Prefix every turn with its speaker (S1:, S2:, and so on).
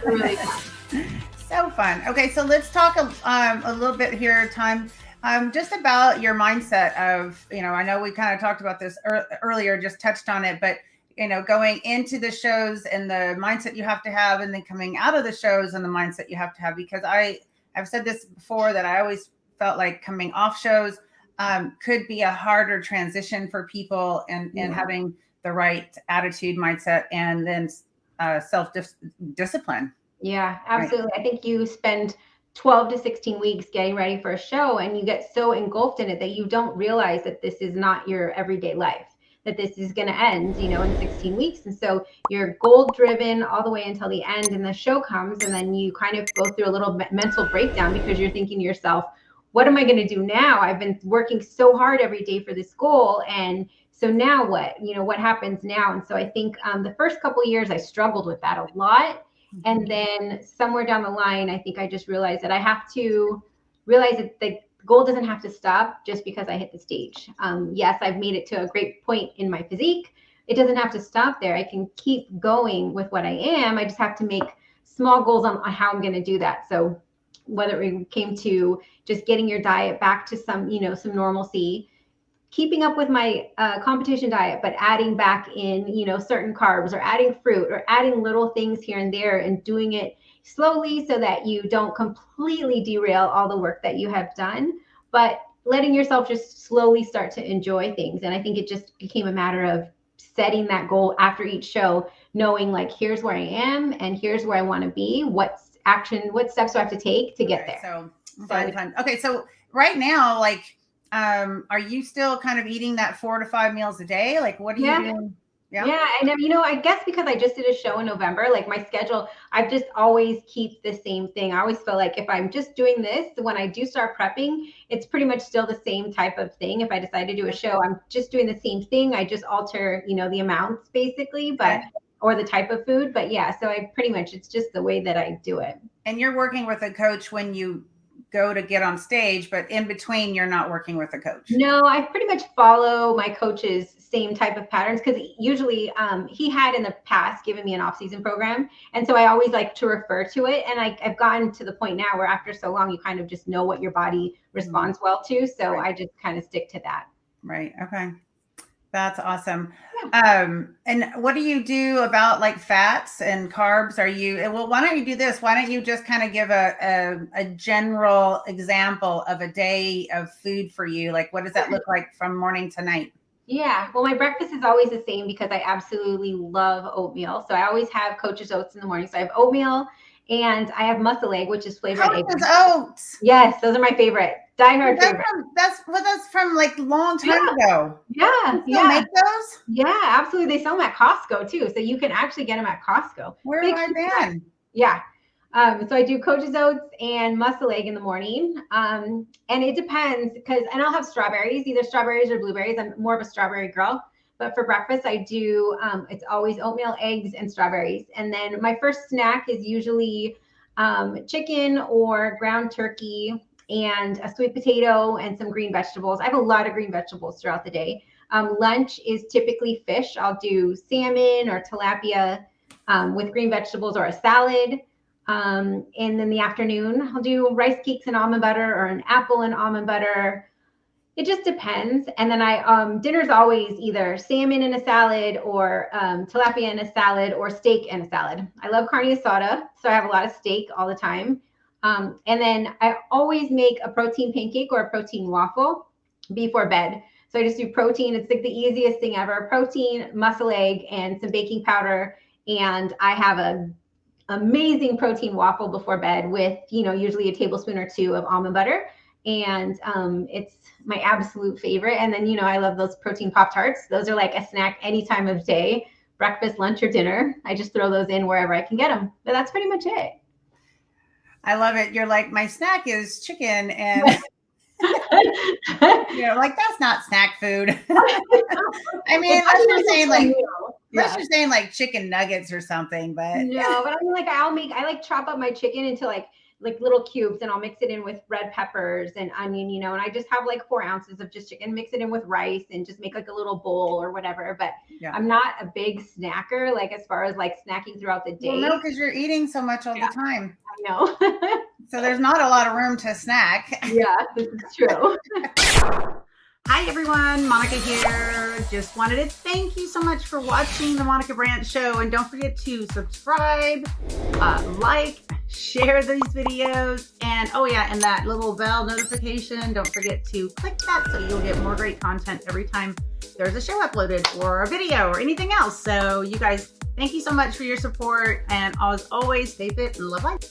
S1: really fun.
S2: So fun. Okay, so let's talk a little bit here, just about your mindset of, I know we kind of talked about this earlier, just touched on it, but going into the shows and the mindset you have to have, and then coming out of the shows and the mindset you have to have, because I've said this before, that I always felt like coming off shows could be a harder transition for people, and having the right attitude, mindset, and then self-discipline.
S1: Yeah, absolutely. Right. I think you spend 12 to 16 weeks getting ready for a show, and you get so engulfed in it that you don't realize that this is not your everyday life, that this is going to end, in 16 weeks. And so you're goal driven all the way until the end, and the show comes, and then you kind of go through a little mental breakdown, because you're thinking to yourself, what am I going to do now? I've been working so hard every day for this goal. And so now what? What happens now? And so I think the first couple of years I struggled with that a lot. And then somewhere down the line, I think I just realized that I have to realize that the goal doesn't have to stop just because I hit the stage. Yes, I've made it to a great point in my physique. It doesn't have to stop there. I can keep going with what I am. I just have to make small goals on how I'm going to do that. So whether it came to just getting your diet back to some normalcy, keeping up with my competition diet, but adding back in, certain carbs, or adding fruit, or adding little things here and there, and doing it slowly so that you don't completely derail all the work that you have done, but letting yourself just slowly start to enjoy things. And I think it just became a matter of setting that goal after each show, knowing like, here's where I am and here's where I want to be. What steps do I have to take to get there?
S2: So fun. Okay. So right now, are you still kind of eating that 4 to 5 meals a day? Like, what are you doing?
S1: Yeah. And I guess because I just did a show in November, like my schedule, I've just always keep the same thing. I always feel like if I'm just doing this, when I do start prepping, it's pretty much still the same type of thing. If I decide to do a show, I'm just doing the same thing. I just alter, the amounts basically, or the type of food. But yeah, so it's just the way that I do it.
S2: And you're working with a coach when you go to get on stage, but in between you're not working with a coach.
S1: No, I pretty much follow my coach's same type of patterns, because usually he had in the past given me an off-season program, and so I always like to refer to it. And I've gotten to the point now where after so long, you kind of just know what your body responds well to. So I just kind of stick to that.
S2: Right. Okay. That's awesome. And what do you do about like fats and carbs? Why don't you do this? Why don't you just kind of give a general example of a day of food for you? Like, what does that look like from morning to night?
S1: Yeah. Well, my breakfast is always the same because I absolutely love oatmeal. So I always have Coach's Oats in the morning. So I have oatmeal, and I have muscle egg, which is flavored egg.
S2: Coach's Oats.
S1: Yes, those are my favorite. Diehard favorite.
S2: That's from like long time ago.
S1: Yeah.
S2: You still make those?
S1: Yeah, absolutely. They sell them at Costco too. So you can actually get them at Costco.
S2: Where have I been?
S1: Yeah. So I do Coach's Oats and muscle egg in the morning. And it depends and I'll have strawberries, either strawberries or blueberries. I'm more of a strawberry girl. But for breakfast, I do, it's always oatmeal, eggs, and strawberries. And then my first snack is usually chicken or ground turkey and a sweet potato and some green vegetables. I have a lot of green vegetables throughout the day. Lunch is typically fish. I'll do salmon or tilapia with green vegetables or a salad. And then the afternoon, I'll do rice cakes and almond butter, or an apple and almond butter. It just depends. And then dinner's always either salmon in a salad, or tilapia in a salad, or steak in a salad. I love carne asada, so I have a lot of steak all the time. And then I always make a protein pancake or a protein waffle before bed. So I just do protein. It's like the easiest thing ever. Protein, muscle egg, and some baking powder. And I have a amazing protein waffle before bed with, usually a tablespoon or 2 of almond butter. And it's my absolute favorite. And then, I love those protein Pop-Tarts. Those are like a snack any time of day, breakfast, lunch, or dinner. I just throw those in wherever I can get them. But that's pretty much it.
S2: I love it. You're like, my snack is chicken, and like, that's not snack food. I mean, unless you're saying like chicken nuggets or something, but
S1: no, but I mean, like, I chop up my chicken into like like little cubes, and I'll mix it in with red peppers and onion, you know, and I just have like 4 ounces of just chicken, mix it in with rice and just make like a little bowl or whatever. But
S2: Yeah.
S1: I'm not a big snacker, like as far as like snacking throughout the day.
S2: Well, no, because you're eating so much all the time.
S1: I know.
S2: So there's not a lot of room to snack.
S1: Yeah, this is true.
S2: Hi everyone, Monica here. Just wanted to thank you so much for watching the Monica Brant Show, and don't forget to subscribe, like, share these videos, and oh yeah, and that little bell notification, don't forget to click that so you'll get more great content every time there's a show uploaded or a video or anything else. So you guys, thank you so much for your support, and as always, stay fit and love life.